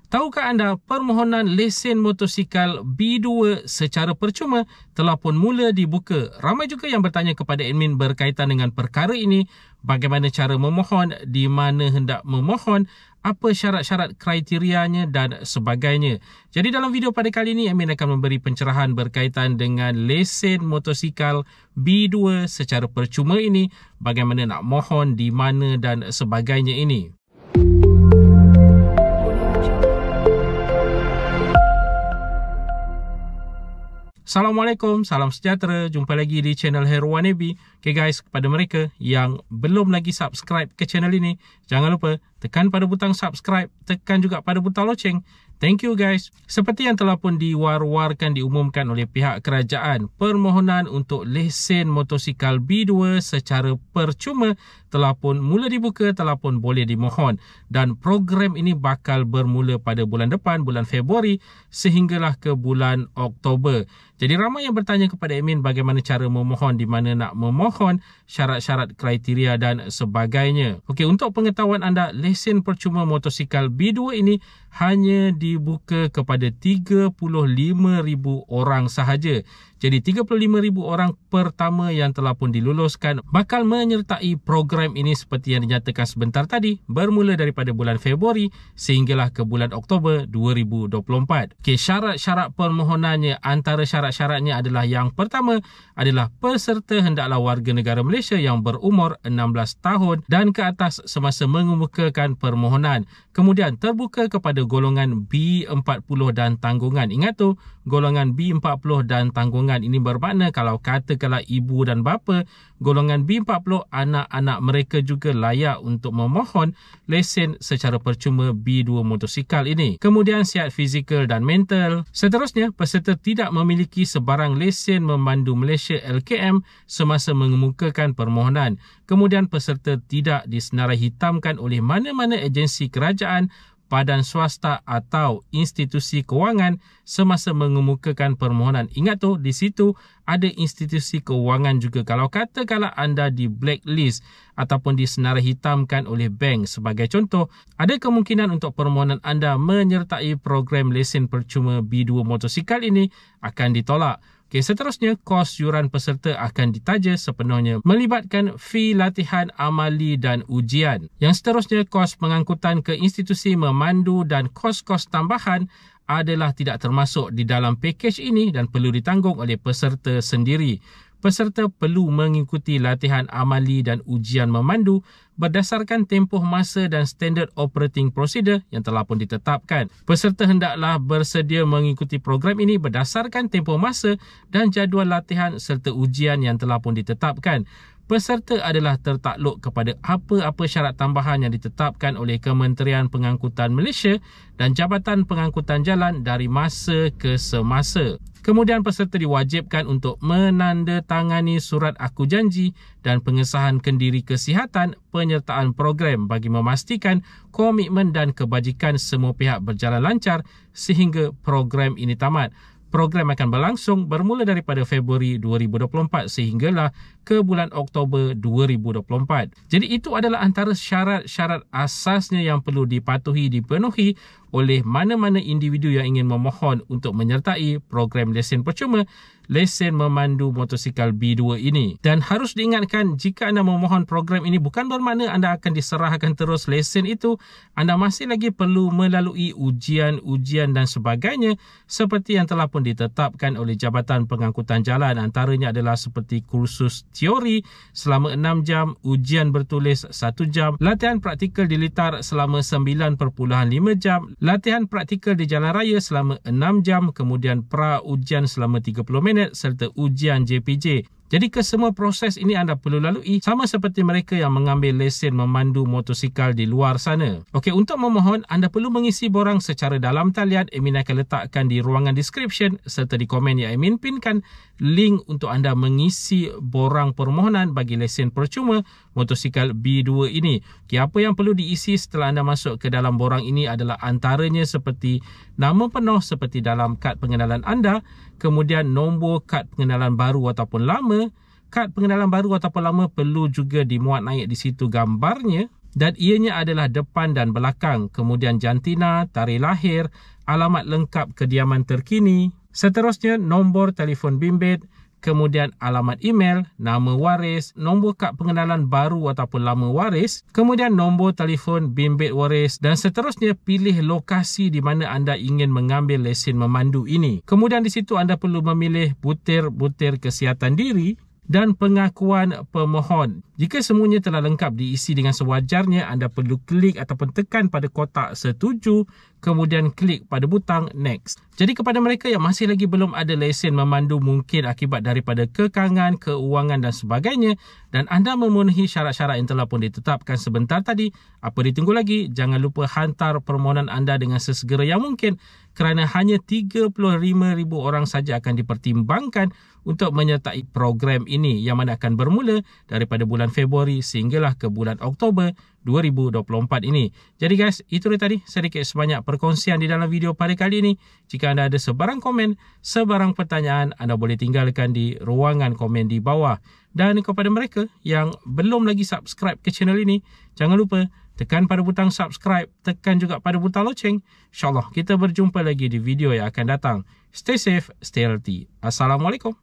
Tahukah anda permohonan lesen motosikal B2 secara percuma telah pun mula dibuka? Ramai juga yang bertanya kepada admin berkaitan dengan perkara ini. Bagaimana cara memohon, di mana hendak memohon, apa syarat-syarat kriterianya dan sebagainya. Jadi dalam video pada kali ini, admin akan memberi pencerahan berkaitan dengan lesen motosikal B2 secara percuma ini, bagaimana nak mohon, di mana dan sebagainya ini. Assalamualaikum, salam sejahtera. Jumpa lagi di channel Heruan Nabi. Okay guys, kepada mereka yang belum lagi subscribe ke channel ini, jangan lupa tekan pada butang subscribe, tekan juga pada butang loceng. Thank you guys. Seperti yang telah pun diwar-warkan diumumkan oleh pihak kerajaan, permohonan untuk lesen motosikal B2 secara percuma telah pun mula dibuka, telah pun boleh dimohon. Dan program ini bakal bermula pada bulan depan, bulan Februari sehinggalah ke bulan Oktober. Jadi ramai yang bertanya kepada admin bagaimana cara memohon, di mana nak memohon, syarat-syarat kriteria dan sebagainya. Okey, untuk pengetahuan anda, lesen percuma motosikal B2 ini hanya dibuka kepada 35,000 orang sahaja. Jadi 35,000 orang pertama yang telah pun diluluskan bakal menyertai program ini seperti yang dinyatakan sebentar tadi, bermula daripada bulan Februari sehinggalah ke bulan Oktober 2024. Okey, syarat-syarat permohonannya, antara syarat-syaratnya adalah yang pertama adalah peserta hendaklah warga negara Malaysia yang berumur 16 tahun dan ke atas semasa mengemukakan permohonan. Kemudian terbuka kepada golongan B40 dan tanggungan. Ingat tu, golongan B40 dan tanggungan ini bermakna kalau katakanlah ibu dan bapa golongan B40, anak-anak mereka juga layak untuk memohon lesen secara percuma B2 motosikal ini. Kemudian sihat fizikal dan mental. Seterusnya, peserta tidak memiliki sebarang lesen memandu Malaysia LKM semasa mengemukakan permohonan. Kemudian peserta tidak disenarai hitamkan oleh mana-mana agensi kerajaan, badan swasta atau institusi kewangan semasa mengemukakan permohonan. Ingat tu, di situ ada institusi kewangan juga. Kalau katakanlah anda di blacklist ataupun disenarai hitamkan oleh bank sebagai contoh, ada kemungkinan untuk permohonan anda menyertai program lesen percuma B2 motosikal ini akan ditolak. Okay, seterusnya, kos yuran peserta akan ditaja sepenuhnya melibatkan fee latihan amali dan ujian. Yang seterusnya, kos pengangkutan ke institusi memandu dan kos-kos tambahan adalah tidak termasuk di dalam pakej ini dan perlu ditanggung oleh peserta sendiri. Peserta perlu mengikuti latihan amali dan ujian memandu berdasarkan tempoh masa dan standard operating procedure yang telah pun ditetapkan. Peserta hendaklah bersedia mengikuti program ini berdasarkan tempoh masa dan jadual latihan serta ujian yang telah pun ditetapkan. Peserta adalah tertakluk kepada apa-apa syarat tambahan yang ditetapkan oleh Kementerian Pengangkutan Malaysia dan Jabatan Pengangkutan Jalan dari masa ke semasa. Kemudian peserta diwajibkan untuk menandatangani surat aku janji dan pengesahan kendiri kesihatan penyertaan program bagi memastikan komitmen dan kebajikan semua pihak berjalan lancar sehingga program ini tamat. Program akan berlangsung bermula daripada Februari 2024 sehinggalah ke bulan Oktober 2024. Jadi itu adalah antara syarat-syarat asasnya yang perlu dipenuhi oleh mana-mana individu yang ingin memohon untuk menyertai program lesen percuma, lesen memandu motosikal B2 ini. Dan harus diingatkan, jika anda memohon program ini bukan bermakna anda akan diserahkan terus lesen itu. Anda masih lagi perlu melalui ujian dan sebagainya seperti yang telah pun ditetapkan oleh Jabatan Pengangkutan Jalan. Antaranya adalah seperti kursus teori selama 6 jam, ujian bertulis 1 jam, latihan praktikal di litar selama 9.5 jam, latihan praktikal di jalan raya selama 6 jam, kemudian pra-ujian selama 30 minit serta ujian JPJ. Jadi kesemua proses ini anda perlu lalui sama seperti mereka yang mengambil lesen memandu motosikal di luar sana. Okey, untuk memohon anda perlu mengisi borang secara dalam talian. Admin akan letakkan di ruangan description serta di komen yang admin pinkan link untuk anda mengisi borang permohonan bagi lesen percuma motosikal B2 ini. Okey, apa yang perlu diisi setelah anda masuk ke dalam borang ini adalah antaranya seperti nama penuh seperti dalam kad pengenalan anda, kemudian nombor kad pengenalan baru ataupun lama. Kad pengenalan baru ataupun lama perlu juga dimuat naik di situ gambarnya. dan ianya adalah depan dan belakang, kemudian jantina, tarikh lahir, alamat lengkap kediaman terkini, seterusnya nombor telefon bimbit, kemudian alamat email, nama waris, nombor kad pengenalan baru ataupun lama waris, kemudian nombor telefon bimbit waris dan seterusnya pilih lokasi di mana anda ingin mengambil lesen memandu ini. Kemudian di situ anda perlu memilih butir-butir kesihatan diri dan pengakuan pemohon. Jika semuanya telah lengkap diisi dengan sewajarnya, anda perlu klik ataupun tekan pada kotak setuju, kemudian klik pada butang next. Jadi kepada mereka yang masih lagi belum ada lesen memandu mungkin akibat daripada kekangan, keuangan dan sebagainya, dan anda memenuhi syarat-syarat yang telah pun ditetapkan sebentar tadi, apa ditunggu lagi? Jangan lupa hantar permohonan anda dengan sesegera yang mungkin, kerana hanya 35,000 orang saja akan dipertimbangkan untuk menyertai program ini yang mana akan bermula daripada bulan Februari sehinggalah ke bulan Oktober 2024 ini. Jadi guys, itu dia tadi sedikit sebanyak perkongsian di dalam video pada kali ini. Jika anda ada sebarang komen, sebarang pertanyaan, anda boleh tinggalkan di ruangan komen di bawah. Dan kepada mereka yang belum lagi subscribe ke channel ini, jangan lupa tekan pada butang subscribe, tekan juga pada butang loceng. InsyaAllah kita berjumpa lagi di video yang akan datang. Stay safe, stay healthy. Assalamualaikum.